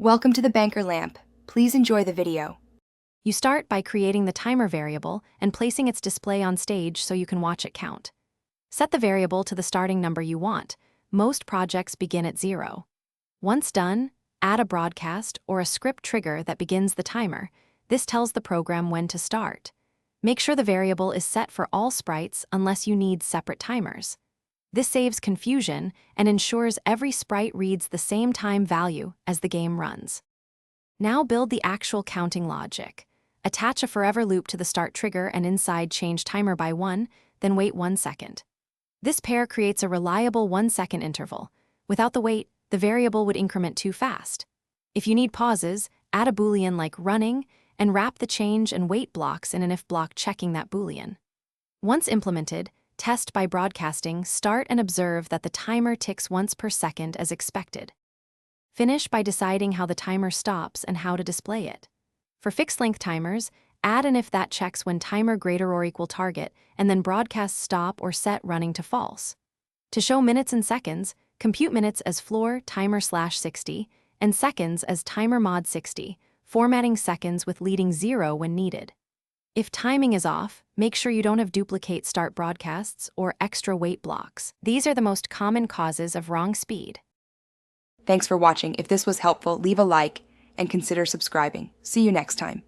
Welcome to the Banker Lamp. Please enjoy the video. You start by creating the timer variable and placing its display on stage so you can watch it count. Set the variable to the starting number you want. Most projects begin at 0. Once done, add a broadcast or a script trigger that begins the timer. This tells the program when to start. Make sure the variable is set for all sprites unless you need separate timers. This saves confusion and ensures every sprite reads the same time value as the game runs. Now build the actual counting logic. Attach a forever loop to the start trigger and inside change timer by 1, then wait 1 second. This pair creates a reliable 1-second interval. Without the wait, the variable would increment too fast. If you need pauses, add a boolean like running and wrap the change and wait blocks in an if block checking that boolean. Once implemented, test by broadcasting, start and observe that the timer ticks once per second as expected. Finish by deciding how the timer stops and how to display it. For fixed-length timers, add an if that checks when timer greater or equal target, and then broadcast stop or set running to false. To show minutes and seconds, compute minutes as floor timer/60 and seconds as timer mod 60, formatting seconds with leading 0 when needed. If timing is off, make sure you don't have duplicate start broadcasts or extra wait blocks. These are the most common causes of wrong speed. Thanks for watching. If this was helpful, leave a like and consider subscribing. See you next time.